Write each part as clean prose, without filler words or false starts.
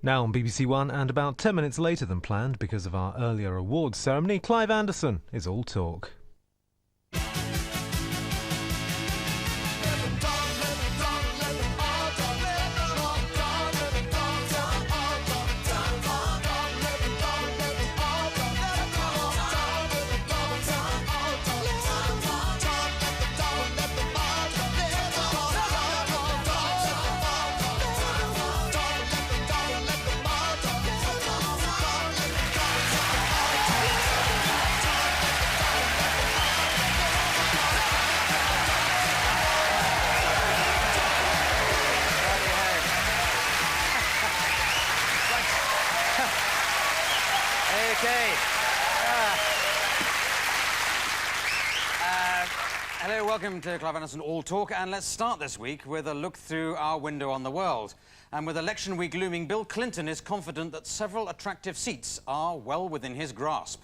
Now on BBC One, and about 10 minutes later than planned because of our earlier awards ceremony, Clive Anderson is all talk. Hello, welcome to Clive Anderson All Talk, and let's start this week with a look through our window on the world. And with election week looming, Bill Clinton is confident that several attractive seats are well within his grasp.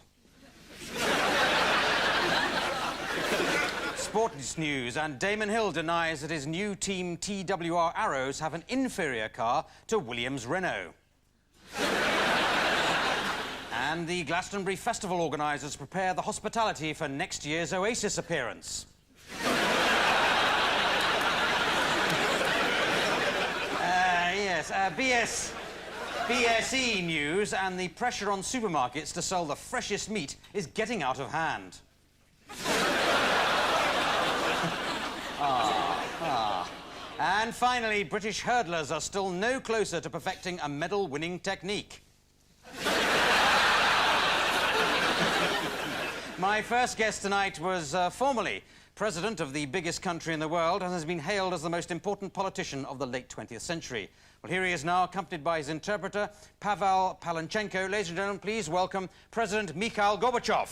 Sports news, and Damon Hill denies that his new team TWR Arrows have an inferior car to Williams Renault. And the Glastonbury Festival organisers prepare the hospitality for next year's Oasis appearance. BSE news, and the pressure on supermarkets to sell the freshest meat is getting out of hand. And finally, British hurdlers are still no closer to perfecting a medal-winning technique. My first guest tonight was formerly president of the biggest country in the world and has been hailed as the most important politician of the late 20th century. Well, here he is now, accompanied by his interpreter, Pavel Palanchenko. Ladies and gentlemen, please welcome President Mikhail Gorbachev.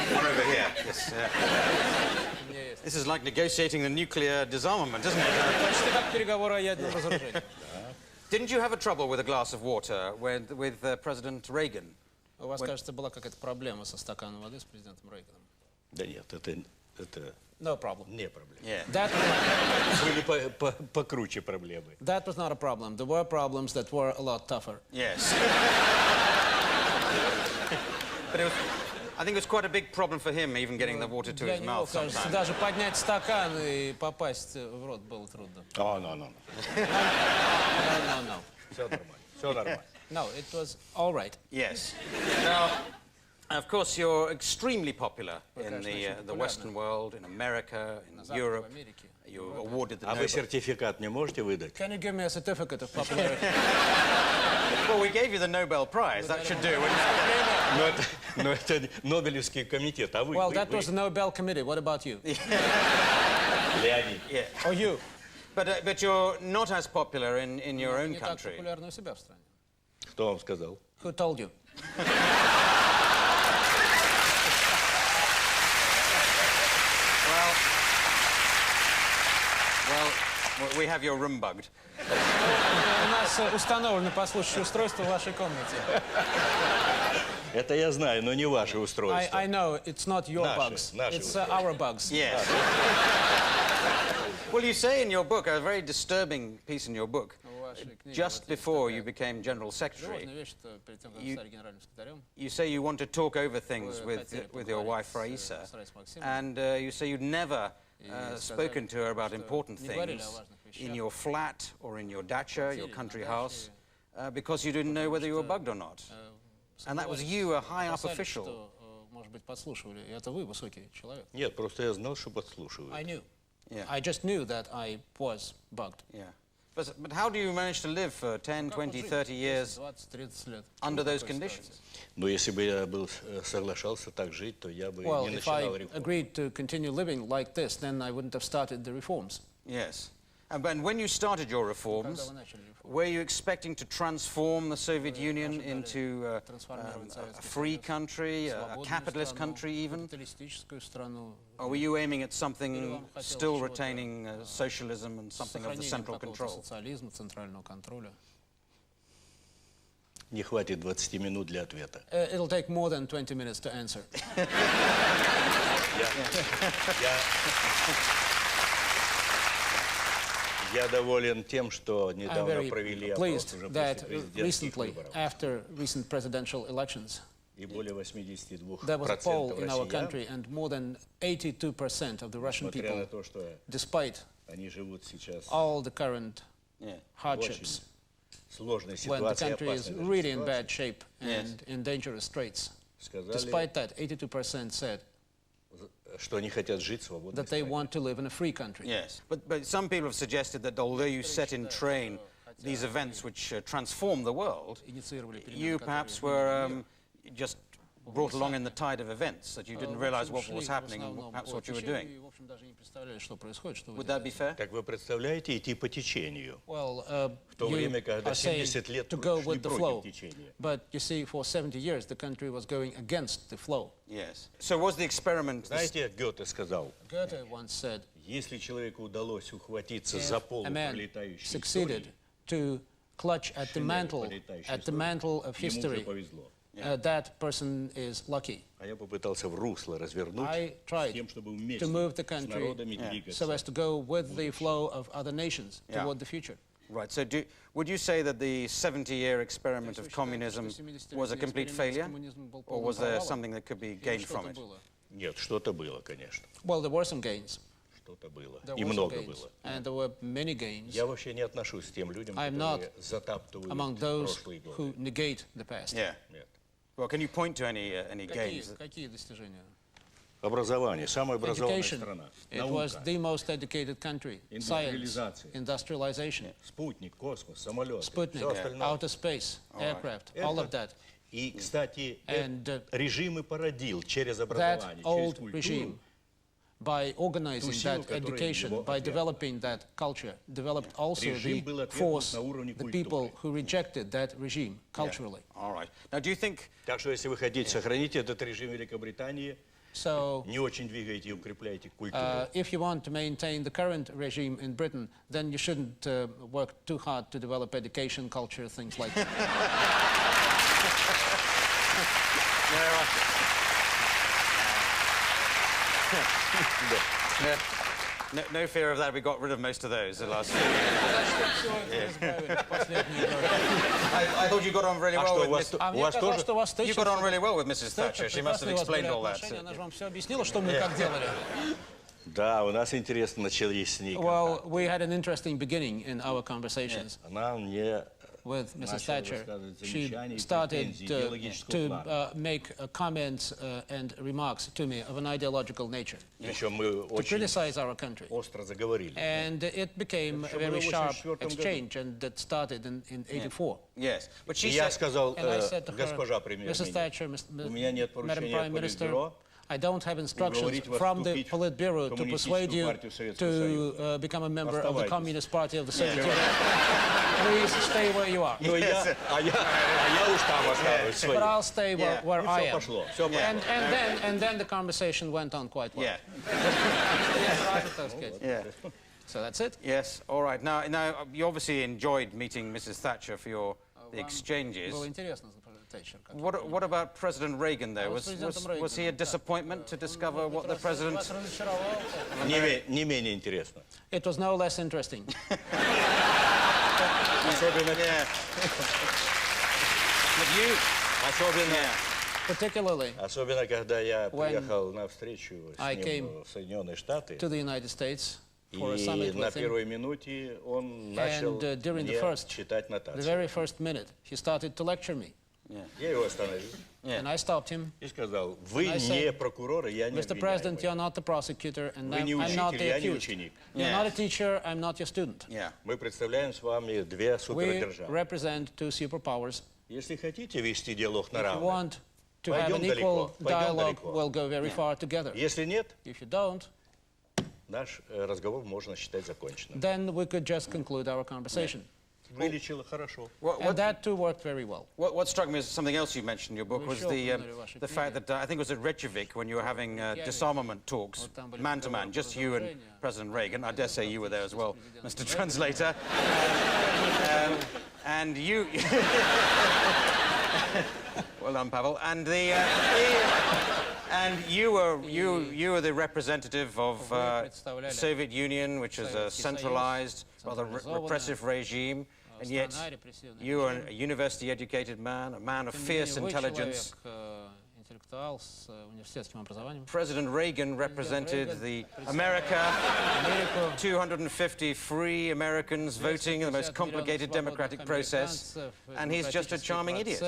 One over here. Yes. This is like negotiating the nuclear disarmament, isn't it? Didn't you have a trouble with a glass of water with President Reagan? У вас, кажется, была какая-то проблема со стаканом воды с президентом Рейганом. Да нет, это... No problem. Не проблема. Yeah. Были покруче проблемы. That was not a problem. There were problems that were a lot tougher. Yes. But I think it was quite a big problem for him, even getting the water to his mouth sometimes. Кажется, даже поднять стакан и попасть в рот было трудно. Oh, no. No. Все нормально. No, it was all right. Yes. Now, of course, you're extremely popular in the Western world, in America, in Europe. You awarded the Nobel. А вы сертификат не можете выдать? Can you give me a certificate of popularity? Well, we gave you the Nobel Prize. That should do, wouldn't it? Но это Нобелевский комитет, а вы... Well, that was the Nobel Committee. What about you? Леонид. Yeah. Or you? But you're not as popular in your own Не так country. популярны у себя в стране. Кто вам сказал? Who told you? Well, we have your room bugged. У нас установлено послушающее устройство в вашей комнате. Это я знаю, но не ваше устройство. I know it's not your bugs. Наши It's our bugs. Yes. Well, you say in your book, a very disturbing piece in your book, just before you became General Secretary, you say you want to talk over things with your wife, Raisa, and you say you'd never spoken to her about important things in your flat or in your dacha, your country house, because you didn't know whether you were bugged or not. And that was you, a high-up official. Нет, просто я знал, что подслушивают. I knew. Yeah. I just knew that I was bugged. Yeah. But how do you manage to live for 10, 20, 30 years under those conditions? Но если бы я соглашался так жить, то я бы Well, не if I начинал реформ. agreed to continue living like this, then I wouldn't have started the reforms. Yes. And when you started your reforms, were you expecting to transform the Soviet Union into a free country, a capitalist country even? Or were you aiming at something still retaining socialism and something of the central control? Не хватит 20 минут для ответа. It'll take more than 20 minutes to answer. Я доволен тем, что I'm недавно very провели опрос pleased уже that после президентских recently, выборов. after recent presidential elections, И более 82% there was a poll in our россиян, country, and more than 82% of the Russian несмотря на people, то, что despite они живут сейчас all the current Yeah. hardships, сложной when the ситуации, country is опасной даже really in ситуации, bad shape and in dangerous straits, сказали, despite that, 82% said что они хотят жить в свободной that they стране. want to live in a free country. Yes, but some people have suggested that although you set in train these events which transform the world, you perhaps were just brought along in the tide of events, that you didn't realize what was happening and perhaps what you were doing. Would that be fair? Так вы представляете, идти по течению. Well, В то время, you когда are saying 70 лет to go шли with the flow, против течения. but you see, for 70 years, the country was going against the flow. Yes. So was the experiment... Знаете, Гёте сказал, Goethe once said, если человеку удалось ухватиться за полу a man пролетающей succeeded истории, to clutch at the mantle of ему уже history, повезло. that person is lucky. А я попытался в русло развернуть I с tried тем, чтобы вместе to move the с country народами so двигаться. as to go with the flow of other nations Yeah. toward the future. Right, so would you say that the 70-year experiment of communism was a complete failure? Or was there something that could be gained from it? Нет, что-то было, конечно. Well, there were some gains. Что-то было. There И were some много gains. было. And there were many gains Я вообще не отношусь к тем людям, I'm которые затаптывают among those прошлые годы. who negate the past. Yeah. Нет. Well, can you point to any gains? Какие достижения? Образование. Самая образованная Education. страна. It was Наука. the most educated country. Science, Индустриализация. industrialization, Спутник, космос, самолеты. Sputnik, Все остальное. outer space, aircraft, all of that. И, кстати, And, режим и породил через That образование, через old культуру. regime, by organizing силу, that которая education, его by отвергла. developing that culture, developed also Режим был the отвергнут force, на уровне the культуры. people who rejected that regime culturally. All right. Now, do you think... Так что, если вы хотите сохранить этот режим Великобритании, So, не очень двигайте и укрепляйте культуру. if you want to maintain the current regime in Britain, then you shouldn't work too hard to develop education, culture, things like that. No fear of that. We got rid of most of those the last few years. I thought you got on really А well что, with у вас, Mrs. у вас тоже? You got on really well with Mrs. Thatcher. She must have explained all that. Она же вам все объяснила, что мы как делали. Да, у нас интересно начались с ней. Well, we had an interesting beginning in our conversations Она мне with Mrs. начала Thatcher. высказывать She замечания и started претензии идеологического to плана. make comments and remarks to me of an ideological nature, Причем мы to очень criticize our country. остро заговорили. And it became a very sharp exchange, and that started in 84. Yes. But И she я said... сказал, And I said to her, госпожа Mrs. премьер-министр, Thatcher, у меня нет Madam поручения Prime Minister, Политбюро I don't have instructions уговорить вас from the вступить в Politburo to persuade you Коммунистическую партию Советского to Союза. become a member of the Оставайтесь. Communist Party of the Soviet Union. Please stay where you are. Ну, я уж там останусь But своим. I'll stay where И I все am. пошло. Все And then the conversation went on quite well. Yeah. Yeah. So that's it. Yes. All right. Now, you obviously enjoyed meeting Mrs. Thatcher for the exchanges. Было интересно за Thatcher. What about President Reagan, though? Was he a disappointment to discover what the president... Не менее интересно. It was no less interesting. Особенно, Particularly когда я приехал на встречу с I came ним в Соединенные Штаты, to the United States for a и summit на with him. первой минуте он начал And during the мне читать the нотации. very first minute, he started to lecture me. Я его остановил And I stopped him. и сказал, вы I said, не прокурор, и я не Mr. President, обвиняемый. you're not the prosecutor, and Вы не I'm not учитель, the я не accused. ученик. You're not a teacher, I'm not your student. Yeah. Мы представляем с вами две We супердержавы. represent two superpowers. Если хотите вести диалог на If you равных, want to have an Пойдем equal далеко, пойдем dialogue, далеко. we'll go very far together. если нет, If you don't, наш разговор можно считать законченным. then we could just conclude our conversation. Вылечило хорошо. And that too worked very well. What struck me as something else you mentioned in your book was the fact that I think it was at Reykjavik when you were having disarmament talks, man to man, just you and President Reagan. I dare say you were there as well, Mr. Translator. And you... Well done, Pavel. And you were the representative of the Soviet Union, which is a centralized, rather repressive regime. And yet, you are a university-educated man, a man of fierce intelligence. President Reagan represented the America, 250 free Americans voting in the most complicated democratic process, and he's just a charming idiot.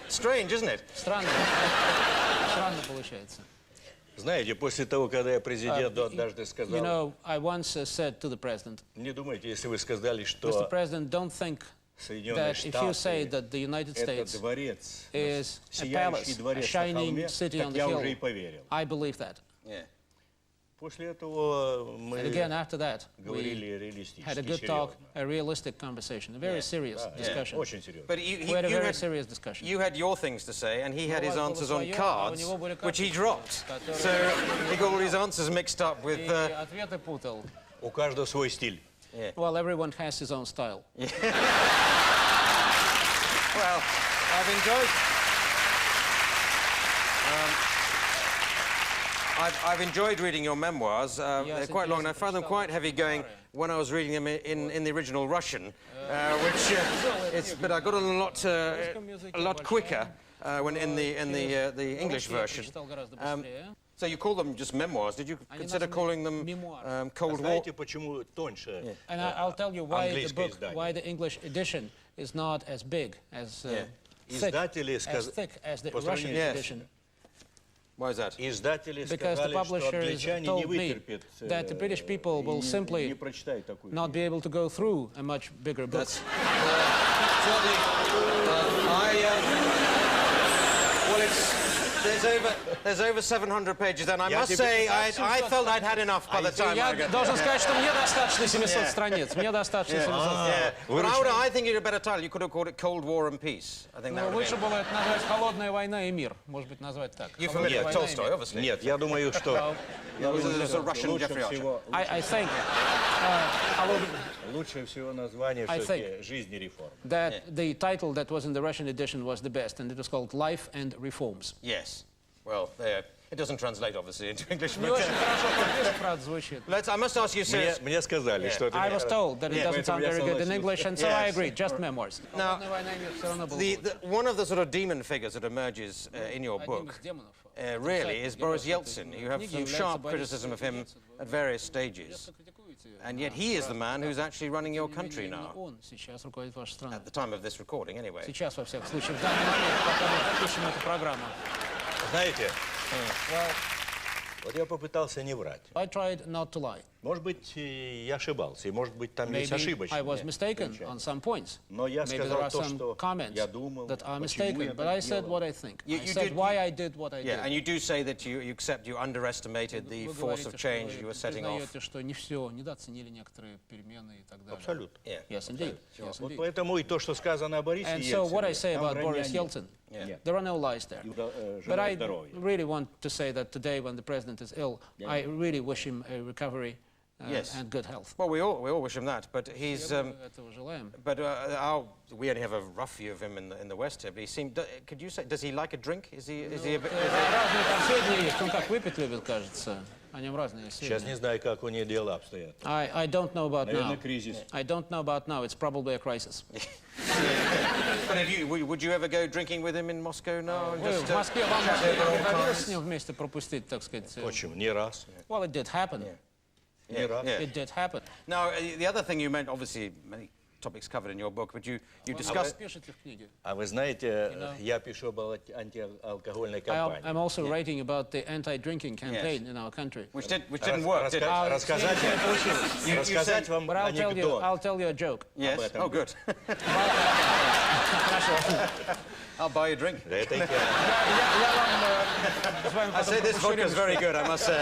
Strange, isn't it? Странно получается. Знаете, после того, когда я президенту однажды сказал... You know, I once said to the president, Не думайте, если вы сказали, что Mr. President, don't think Соединенные that if you say Штаты that the United это States дворец, is a сияющий palace, a дворец на shining холме, city on так the я уже и hill, поверил. I believe that. Yeah. После этого мы And again, after that, говорили we реалистически, had a good talk, серьезно. a realistic conversation, a very serious discussion. Очень серьезно. But We had a very serious discussion. you had your things to say, and he had his answers on cards, which he dropped. So he got all his answers mixed up with... Ответы путал. У каждого свой стиль. Well, everyone has his own style. Well, I've enjoyed reading your memoirs. They're quite long, and I found them quite heavy-going when I was reading them in the original Russian, but I got a lot quicker when in the English version. So you call them just memoirs. Did you consider calling them Cold War? Знаете, почему тоньше? And I'll tell you why the book, why the English edition is not as big, as thick as the Russian edition. Why is that? Издатели Because the сказали, что publishers англичане не told me вытерпят that the British people will и simply не прочитают такую not be able to go through a much bigger book. There's over 700 pages, and I must say I felt I'd had enough by the time I Я got должен сказать, что мне достаточно 700 страниц. Мне достаточно 700 страниц. But I think you had a better title. You could have called it Cold War and Peace. I think that would Лучше было это назвать «Холодная война и мир». Может быть, назвать так. You're familiar with Tolstoy, obviously. Нет, я думаю, что There's a Russian Jeffrey Archer. I think лучше всего название I все-таки «Жизнь и реформы». that the title that was in the Russian edition was the best, and it was called Life and Reforms. Yes. Well, it doesn't translate, obviously, into English. Не очень хорошо по-английски, правда, звучит. I must ask you, sir. Мне сказали, что это... I was told that it doesn't sound very good in согласился. English, and so I agreed, just memoirs. Now, «Холодная война и мир» всё равно было лучше. one of the sort of demon figures that emerges in your Одним book из демонов. really is Boris Yeltsin. You have some sharp criticism of him at various stages. And yet he is the man who's actually running your country now. Он сейчас руководит вашей страной. At the time of this recording, anyway. Сейчас, во всяком случае, в данный момент, пока мы запишем эту программу. Знаете, Well, вот я попытался не врать. I tried not to lie. Может быть, я ошибался, и может быть, там есть Maybe ошибочные I was mistaken замечания. on some points. Но я Maybe there сказал are то, some что comments я думал, that are почему я mistaken, but I так said делал. what I think. You I said did- why I did what I Yeah, did. and you do say that you accept you underestimated the Вы force of говорите, change что you вы were setting off. признаете, что не все, недооценили некоторые перемены и так далее. Абсолютно. Yeah. Yes, indeed. Yes, Вот indeed. поэтому и то, что сказано о Борисе And Ельцине, so what I say там about вранья Boris нет. Yeltsin, Yeah. there are no lies there. Желаю But I здоровья. really want to say that today, when the president is ill, I really wish him a recovery Yes. and good health. Well, we all wish him that, but he's. Этого желаем. But we only have a rough view of him in the West here. But he seemed. Could you say? Does he like a drink? Is he a bit? Разные там сведения есть. Он как выпить любит, кажется. О нем разные Сейчас сведения. не знаю, как у нее дела обстоят. I don't know about Наверное, now. кризис. I don't know about now. It's probably a crisis. But would you ever go drinking with him in Moscow now? And Вы just, в Москве вам chat over old приходилось times? с ним вместе пропустить, так сказать? Почему? Не раз. Well, it did happen. Не раз. Yeah. It did happen. Now, the other thing you meant, obviously, many topics covered in your book, but you discussed. Пишете в книге. А вы знаете, я пишу об антиалкогольной кампании. I'm also writing about the anti-drinking campaign in our country. Which didn't work, did it? Рассказать вам But I'll анекдот. tell you a joke. Yes. этом Oh, good. I'll buy you a drink. Это я. I say this vodka is very good, I must say.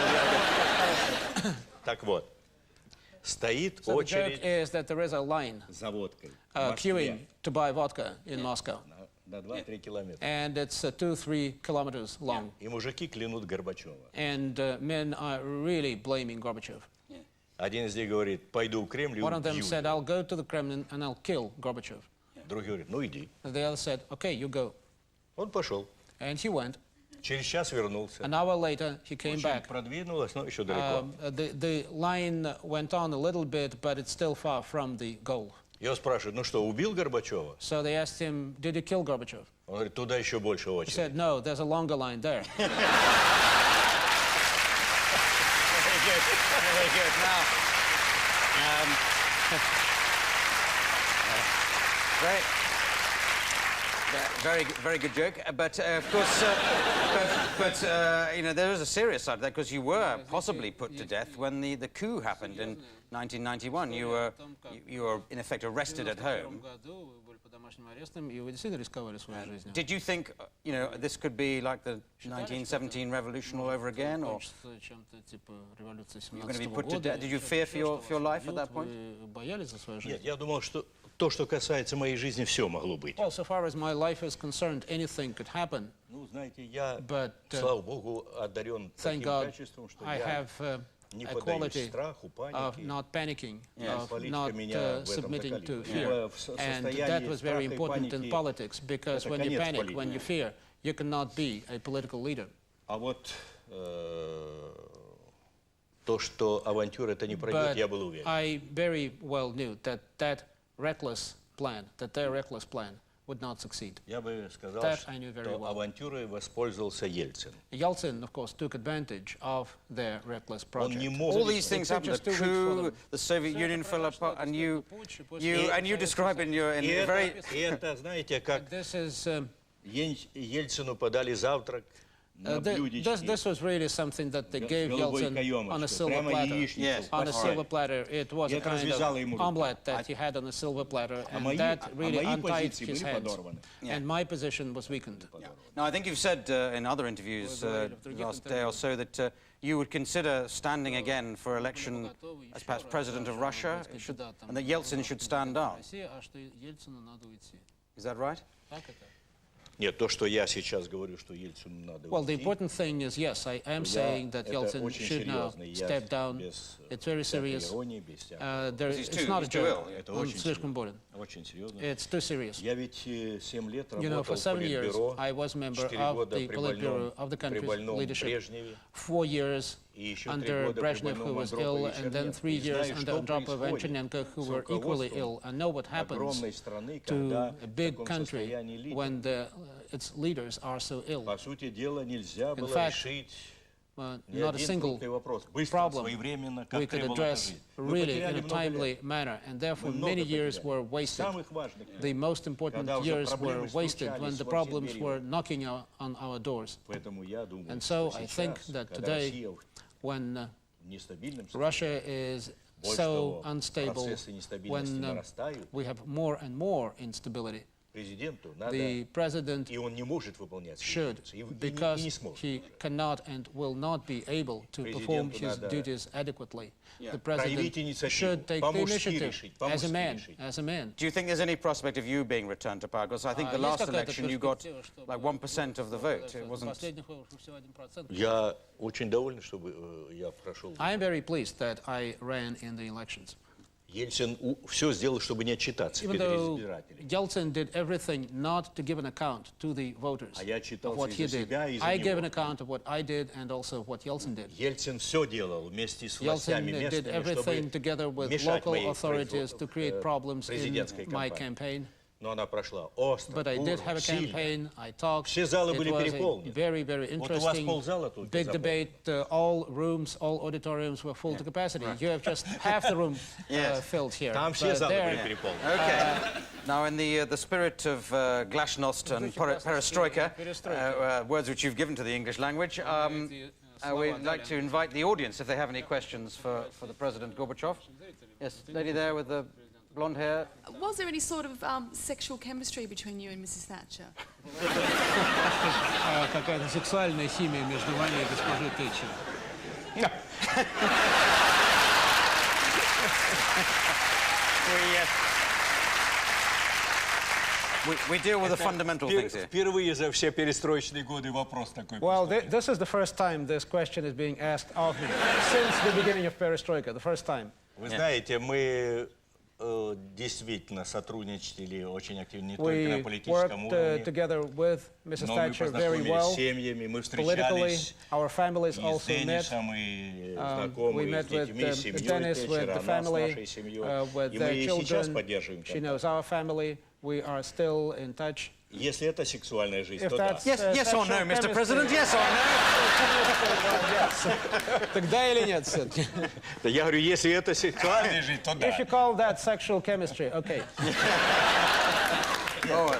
Так вот, стоит So the joke очередь is that there is a line за водкой в queuing Москве to buy vodka in Moscow. на 2-3 километра. And it's 2-3 kilometers long. И мужики клянут Горбачева. And men are really blaming Gorbachev. Один из них говорит, пойду в Кремль и One of them убью said, его. I'll go to the Kremlin and I'll kill Gorbachev. Другой говорит, ну иди. And the other said, okay, you go. Он пошел. And he went. Через час вернулся. An hour later, he came Очень back. продвинулось, но еще далеко. The line went on a little bit, but it's still far from the goal. Его спрашивают, ну что, убил Горбачева? So they asked him, did you kill Gorbachev? Он говорит, туда еще больше He очередь. said, no, there's a longer line there. Very good. Very good. Now, very good joke. But of course, you know, there is a serious side to that because you were possibly put to death when the coup happened in 1991. You were in effect arrested at home. Did you think, you know, this could be like the 1917 revolution all over again, or you're going to be put to death? Did you fear for your life at that point? Нет, я думал, что то, что касается моей жизни, все могло быть. Well, so far as my life is concerned, anything could happen. Ну, знаете, я, But, слава Богу, одарен Thank таким God, качеством, что I я have не a поддаюсь quality страху, of панике. not panicking, of Политика not меня в этом submitting to закалила. fear. В And состоянии that was very страха и important in паники politics, because это when you конец panic, политики. when you fear, you cannot be a political leader. А вот то, что авантюра это не пройдет, But я был уверен. I very well knew that their reckless plan would not succeed. Я бы сказал, That I knew very что well. авантюрой воспользовался Ельцин. Yeltsin, of course, took advantage of their reckless Он project. не мог... All these things It took happened. The just 2 weeks for coup, them. the Soviet Union fell apart, and you describe in your И very. это, знаете, как This is Ельцину подали завтрак на блюдечке. this was really something that they gave голубой Yeltsin on a каемочкой, silver прямо platter. яичницу Yes. On a поставили. silver platter, it was И a это kind развязало ему of руки. omelette that he had on a silver platter, А and мои that really untied позиции his были hands. подорваны. And my position was weakened. Now, I think you've said in other interviews the last day or so that you would consider standing again for election as perhaps president of Russia, and that Yeltsin should stand down. Is that right? Нет, то, что я сейчас говорю, что Ельцину надо Well, the уйти, important thing is, yes, I am saying that это Yeltsin очень should now серьезно. Я step down. без It's very всякой serious. иронии, без всякого. He's It's not a he's too joke. ill. Это Он очень слишком серьезно. болен. Очень серьезно. It's too serious. Я ведь 7 лет You know, for работал в 7 years, Политбюро, I was member 4 of года the при Politburo of the при country's больном leadership, Брежневе, 4 years и еще 3 under года при Brezhnev, who больном was ill, Андропове and then 3 И years знаю, under что Andropov and происходит Chernenko, who с were equally руководством ill. And know what happens огромной страны, to когда a в big таком country состоянии лидер. when its leaders are so ill. По сути дела, нельзя было fact, решить ни Not a один single крупный вопрос быстро, problem своевременно, we как could требовала address жизнь. Мы really потеряли in a много timely лет. manner, and therefore Мы много many years потеряли. were wasted. Самых важных лет. The most important Когда уже years were проблемы wasted when стучались the во все problems двери. were knocking on our doors. Поэтому я думаю, And что so I think сейчас, that когда today, Россия when в нестабильном Russia is Больше so того, unstable, процессы нестабильности when нарастают, we have more and more instability, президенту надо, the president и он не может выполнять свои should, функции, и because не сможет. he cannot and will not be able to perform Президенту his надо duties adequately. The проявить president инициативу, should take the по-мужски initiative решить, as a по-мужски man, решить. as a man. Do you think there's any prospect of you being returned to power? Because I think the Есть last какая-то election you got перспектива, что like 1% of the vote. It wasn't. последних выборах всего 1%. Я очень доволен, чтобы я прошел. I am very pleased that I ran in the elections. Ельцин все сделал, чтобы не отчитаться Even перед though избирателями. Yeltsin did everything not to give an account to the voters А я of отчитался what и he за did. себя, и за I gave an него. account of what I did and also what Yeltsin did. Ельцин все делал вместе с Yeltsin властями did местными, everything чтобы together with мешать local моей authorities to create problems in президентской my кампании. campaign. Но она прошла остро, But I did have a сильно. campaign, I talked, Все залы it были was a переполнены. very, very Вот у вас interesting, ползала только big заполнена. debate, all rooms, all auditoriums were full to capacity. You have just half the room filled here. Там все But залы there- были переполнены. Okay. Now, in the spirit of glasnost and perestroika, words which you've given to the English language, we'd like to invite the audience if they have any questions for the President Gorbachev. Yes, lady there with the blonde hair. Was there any sort of sexual chemistry between you and Mrs. Thatcher? Какая-то сексуальная химия между вами и госпожой Тэтчер. We deal with the fundamental things here. Впервые за все перестроечные годы вопрос такой. Well, this is the first time this question is being asked of me since the beginning of Perestroika, the first time. Вы знаете, мы действительно сотрудничали очень активно не только на We политическом worked уровне, together with Mrs. но мы Thatcher very познакомились well. с семьями, мы Politically, встречались our families и с also met. Деннисом, и We знакомы met с with детьми, с семьей Dennis, with Тэтчера, the она с family, нашей семьей. with И мы their и сейчас children. поддерживаем She контакт. knows our family. We are still in touch. Если это сексуальная жизнь, If то да. that's Yes or no, sexual Mr. chemistry. President? Yes or no? Тогда или нет, все-таки? Да я говорю, если это сексуальная жизнь, то да. If you call that sexual chemistry, okay. Oh,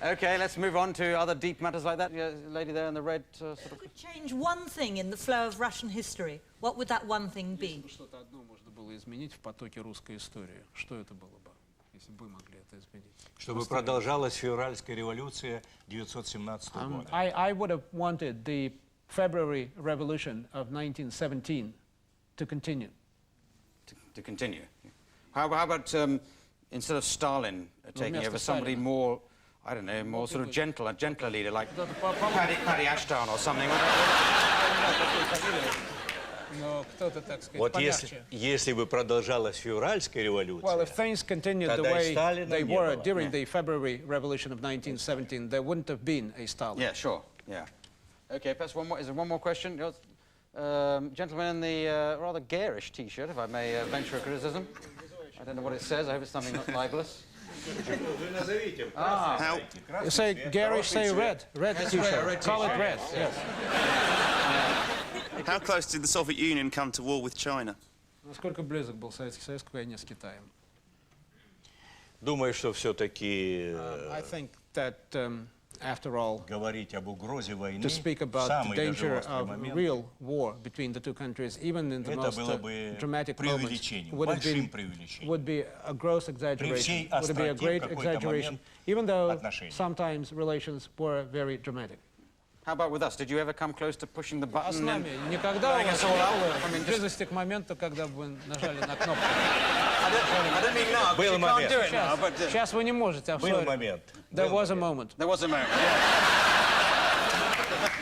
okay, let's move on to other deep matters like that. Yeah, lady there in the red sort of... Could change one thing in the flow of Russian history, what would that one thing be? Что-то одно можно было изменить в потоке русской истории. Что это было бы, если бы могли это изменить? Чтобы продолжалась февральская революция 1917 года. I would have wanted the February Revolution of 1917 to continue. To continue. How about instead of Stalin taking вместо over, somebody Сталина. more, I don't know, more sort of a gentler leader like Paddy Ashton or something? Но кто-то, так сказать, Вот помягче. если бы продолжалась февральская революция, Well, if things continued the Тогда и way Сталина they не were было. during the February Revolution of 1917, there wouldn't have been a Stalin. Yeah, sure. Yeah. Okay, perhaps one more. Is there one more question? Gentleman in the rather garish T-shirt, if I may venture a criticism. I don't know what it says. I hope it's something not libelous. вы назовите. You say garish, say red. Red T-shirt. red Call it T-shirt, red. Yes. How close did the Soviet Union come to war with China? Насколько близок был Советский Союз к войне с Китаем? Думаю, что все-таки I think that, after all, говорить об угрозе войны to speak в about the самый даже danger острый of момент, real war between the two countries, even in the это most было бы dramatic moments, преувеличением, would have большим been преувеличением. would be a gross exaggeration. всей Would it be a остроте great в какой-то exaggeration, момент even though отношений. sometimes relations were very dramatic. How about with us? Did you ever come close to pushing the А button? с and- нами никогда у blowing вас us не all up? было I mean, just- близости к моменту, когда бы вы нажали на кнопку. I don't mean now. 'cause Был you can't момент. do it now. But Сейчас вы не можете, I'm Был sorry. момент. There был was a момент. moment. there was a moment.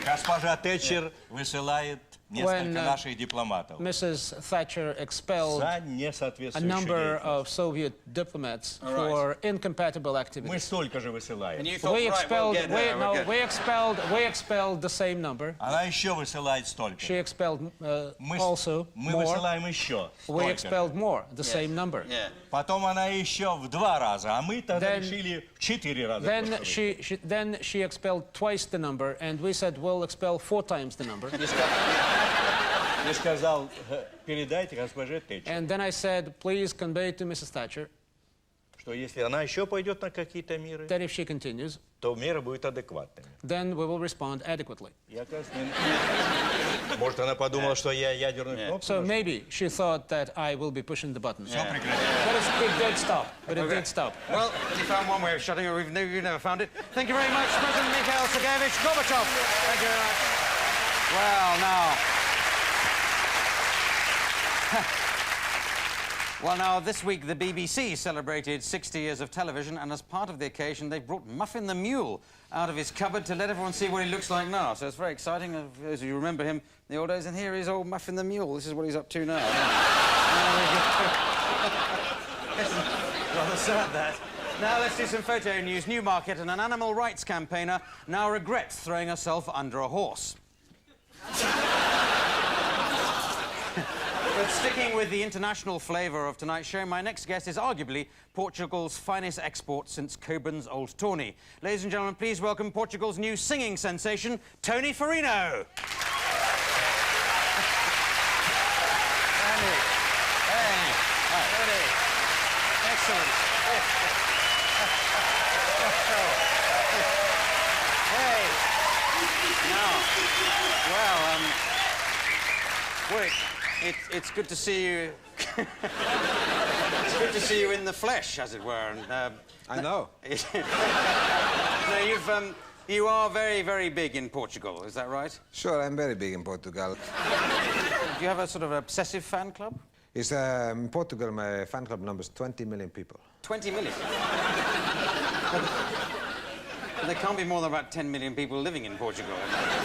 Госпожа Тэтчер высылает несколько When, наших дипломатов Mrs. Thatcher expelled за a несоответствующую number деятельность. of Soviet diplomats for incompatible Мы activities. столько же высылаем. And you thought, We right, we'll expelled, get her. we'll get- we expelled the same number. Она еще высылает столько. She expelled Мы, also мы more. высылаем еще We столько. expelled more, the same number. Yeah. Потом она еще в 2 раза, а мы тогда Then- решили в 4 раза. Then просто then she expelled twice the number, and we said we'll expel 4 times the number. Я сказал, передайте госпоже Тэтчер, And then I said, please convey to Mrs. Thatcher что если она еще пойдет на какие-то меры, that if she continues, то меры будут адекватными. then we will respond adequately. Я, оказывается, может, она подумала, что я ядерную кнопку So нажму? maybe she thought that I will be pushing the button. Всё прекратилось. But it did stop. But it did stop. Well, you found one way of shutting it. You've never found it. Thank you very much, President Mikhail Sergeyevich Gorbachev. Thank you very much. Well, now... Well, now, this week the BBC celebrated 60 years of television, and as part of the occasion, they brought Muffin the Mule out of his cupboard to let everyone see what he looks like now. So it's very exciting, as you remember him in the old days. And here is old Muffin the Mule. This is what he's up to now. Rather sad, that. Now let's do some photo news. Newmarket and an animal rights campaigner now regrets throwing herself under a horse. But sticking with the international flavour of tonight's show, my next guest is arguably Portugal's finest export since Coogan's Old Tawny. Ladies and gentlemen, please welcome Portugal's new singing sensation, Tony Fino. Andy. Hey. Tony. Excellent. Hey. Now, well, it's good to see you It's good to see you in the flesh, as it were. And, I know. No, you are very, very big in Portugal, is that right? Sure, I'm very big in Portugal. Do you have a sort of obsessive fan club? It's, in Portugal, my fan club numbers 20 million people. 20 million? There can't be more than about 10 million people living in Portugal.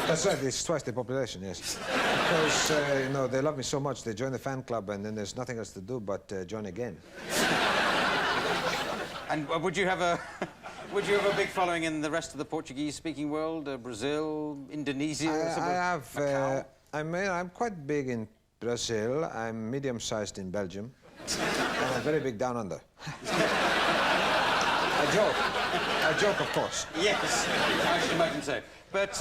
That's right, it's twice the population, yes. Because, you know, they love me so much, they join the fan club and then there's nothing else to do but join again. And would you have a big following in the rest of the Portuguese-speaking world? Brazil, Indonesia? I'm quite big in Brazil, I'm medium-sized in Belgium, and I'm very big down under. I joke, of course. Yes, I should imagine so. But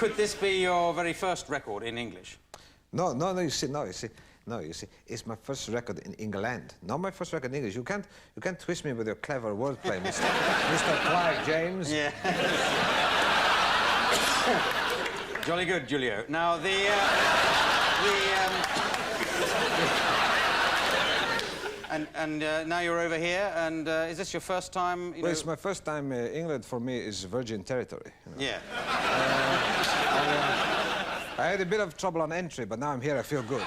would this be your very first record in English? No, you see, it's my first record in England, not my first record in English. You can't twist me with your clever wordplay, Mr. Clive James. Yeah. Jolly good, Julio. Now, now you're over here, and is this your first time? Well, it's my first time. England for me is virgin territory. You know? Yeah. I had a bit of trouble on entry, but now I'm here, I feel good.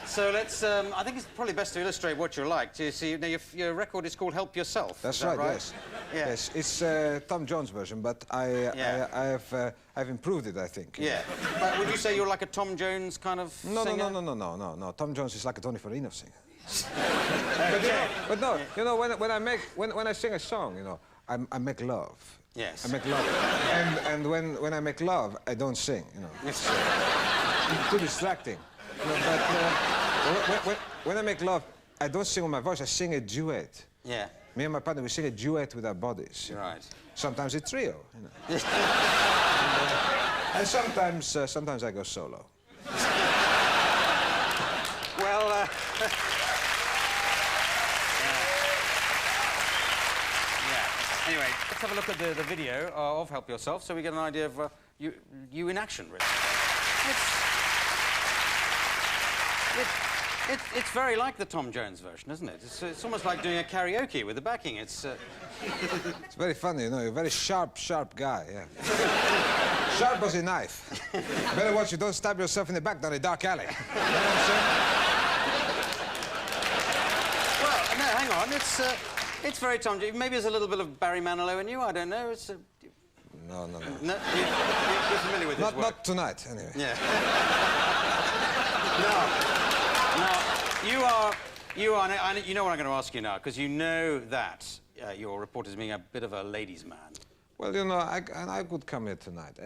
So let's, I think it's probably best to illustrate what you're like. You see, now your record is called Help Yourself. That's right, yes. Yeah. Yes, it's Tom Jones version, but I've improved it, I think. Yeah. But would you say you're like a Tom Jones kind of singer? No. Tom Jones is like a Tony Fino singer. but no, you know, when I sing a song, you know, I make love. Yes. I make love. And when I make love, I don't sing, you know. It's too distracting. You know, but when I make love, I don't sing with my voice, I sing a duet. Yeah. Me and my partner, we sing a duet with our bodies. Right. Sometimes a trio, you know. and sometimes I go solo. Well, anyway, let's have a look at the video of Help Yourself so we get an idea of you in action, really. It's very like the Tom Jones version, isn't it? It's almost like doing a karaoke with the backing. It's very funny, you know. You're a very sharp guy, yeah. Sharp as a knife. Better watch you don't stab yourself in the back down a dark alley. You know what I'm saying? Well, no, hang on. It's very Tom Jones. Maybe there's a little bit of Barry Manilow in you. I don't know. No. No, you're familiar with his work? Not tonight, anyway. Yeah. No, you are, you know what I'm going to ask you now, because you know that your report is being a bit of a ladies' man. Well, you know, I could come here tonight.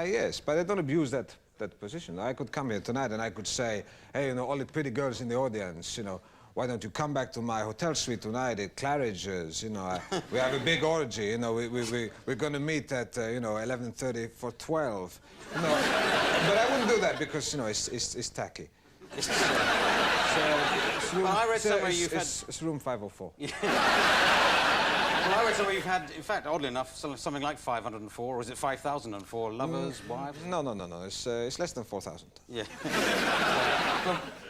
Yes, but I don't abuse that position. I could come here tonight and I could say, hey, you know, all the pretty girls in the audience, you know, why don't you come back to my hotel suite tonight at Claridge's? You know, we have a big orgy. You know, we're going to meet at you know 11:30 for 12. You know, but I wouldn't do that because you know it's tacky. It's room 504. Well, I read somewhere you've had, in fact, oddly enough, something like 504, or is it 5,004 lovers, wives? No. It's less than 4,000. Yeah.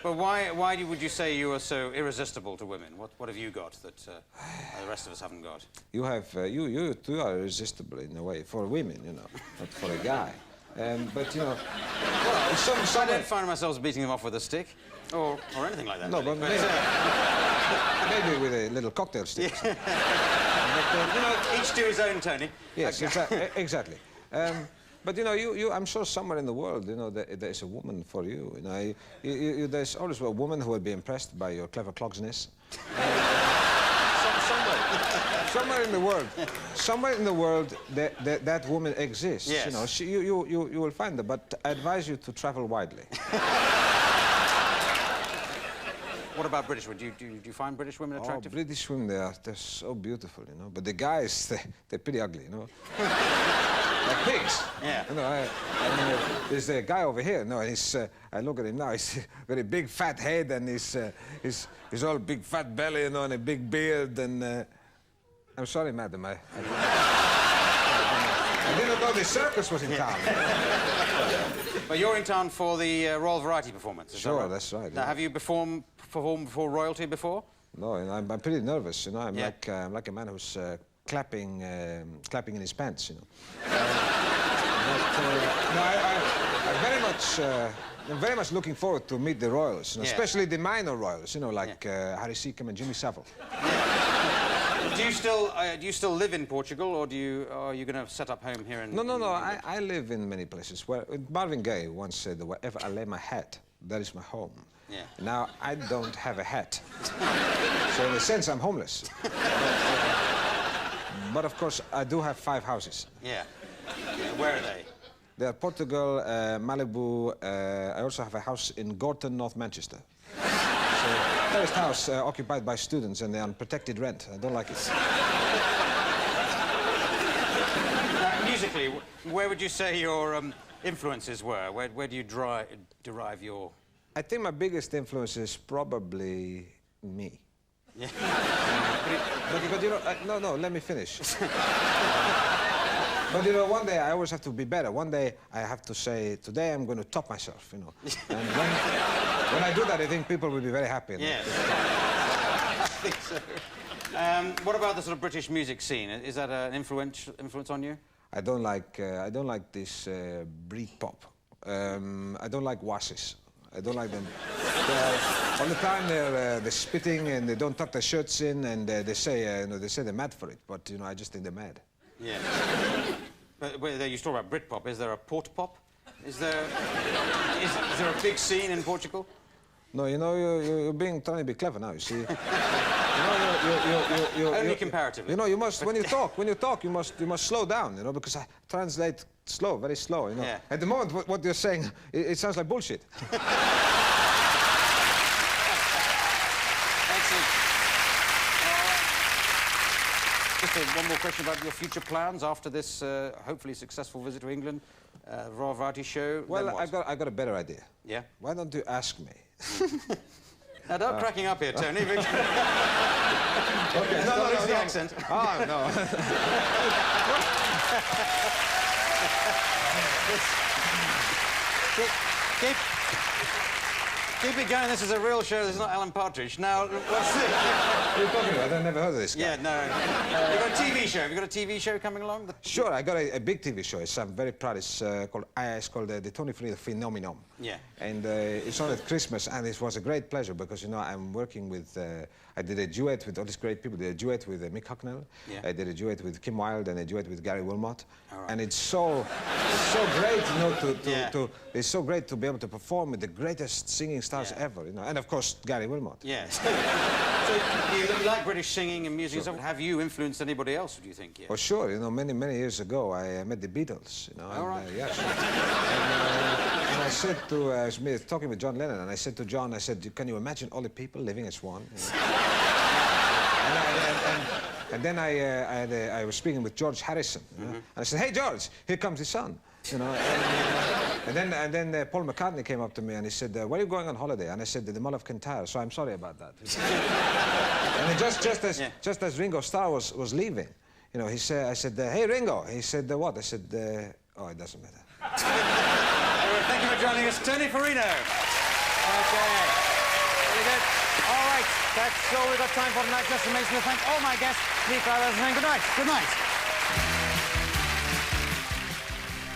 But why would you say you are so irresistible to women? What have you got that the rest of us haven't got? You have, you too are irresistible in a way, for women, you know, not for a guy. But, you know... Well, I don't find myself beating them off with a stick, or anything like that. No, really. but maybe with a little cocktail stick. Yeah. But, you know, each to his own, Tony. Yes, exactly. But, you know, I'm sure somewhere in the world, you know, there's a woman for you. You know, there's always a woman who will be impressed by your clever clogsness. Somewhere in the world, that woman exists. Yes. You know, you will find her, but I advise you to travel widely. What about British women? Do you find British women attractive? Oh, British women, they're so beautiful, you know. But the guys, they're pretty ugly, you know. Like pigs. Yeah. You know, there's a guy over here, no, and he's, I look at him now, he's got a big fat head and he's all big fat belly, you know, and a big beard and... I'm sorry, madam, I didn't know the circus was in town. But you're in town for the Royal Variety performance, is sure, that right? That's right. Now, Yeah. have you performed before royalty before? No, you know, I'm pretty nervous, you know. I'm Yeah. like a man who's clapping in his pants, you know. I'm very much looking forward to meet the royals, you know, especially the minor royals, you know, like Harry Seacombe and Jimmy Savile. Do you still live in Portugal, or are you going to set up home here in? No. I live in many places. Well, Marvin Gaye once said, "Wherever I lay my hat, that is my home." Yeah. Now I don't have a hat, so in a sense I'm homeless. But of course I do have 5 houses. Yeah. Where are they? They are Portugal, Malibu. I also have a house in Gorton, North Manchester. So, first house occupied by students and they're on protected rent. I don't like it. Musically, where would you say your influences were? Where do you derive your... I think my biggest influence is probably me. Yeah. But you know, no, let me finish. But you know, one day I always have to be better. One day I have to say, today I'm going to top myself, you know. And when I do that, I think people will be very happy. Yes. I think so. What about the sort of British music scene? Is that an influence on you? I don't like this Britpop. I don't like wasses. I don't like them. All the time they're spitting and they don't tuck their shirts in and they say you know, they're mad for it. But you know, I just think they're mad. Yeah. But you talk about Britpop. Is there a port pop? Is there a big scene in Portugal? No, you know, you're trying to be clever now. You see. Only comparatively. You know, you must when you talk, you must slow down. You know, because I translate slow, very slow. You know. Yeah. At the moment, what you're saying, it sounds like bullshit. Just one more question about your future plans after this hopefully successful visit to England, Royal Variety Show. Well, I got a better idea. Yeah. Why don't you ask me? Now, don't cracking up here, Tony. Okay. No, lose the accent. Oh no. Keep it going. This is a real show. This is not Alan Partridge. Now, what's this? What are you talking about? I've never heard of this guy. Yeah, no. You've got a TV show. Have you got a TV show coming along? Sure, I got a big TV show. I'm very proud. It's called the Tony Fino Phenomenon. Yeah. And it's on at Christmas, and it was a great pleasure because, you know, I'm working with... I did a duet with all these great people. I did a duet with Mikhail. Yeah. I did a duet with Kim Wilde and a duet with Gary Wilmot. Right. And it's so great, you know, it's so great to be able to perform with the greatest singing stars ever, you know. And of course, Gary Wilmot. Yes. So you like British singing and music? Sure. Have you influenced anybody else, do you think? Yeah. Oh, sure. You know, many years ago, I met the Beatles, you know. All right. Yes. And I said to, I was talking with John Lennon, and I said to John, I said, can you imagine all the people living as one? You know? And then I was speaking with George Harrison, you know? And I said, hey, George, here comes the sun. You know, and then Paul McCartney came up to me and he said, where are you going on holiday? And I said, the Mull of Kintyre, so I'm sorry about that. And just as Ringo Starr was leaving, you know, he said, I said, hey, Ringo. He said, what? I said, oh, it doesn't matter. Thank you for joining us, Tony Fino. Okay. Very good. All right, that's all we've got time for tonight. Just remains to thank all my guests. Mikhail and good night. Good night.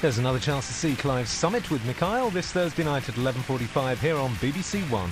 There's another chance to see Clive's summit with Mikhail this Thursday night at 11:45 here on BBC One.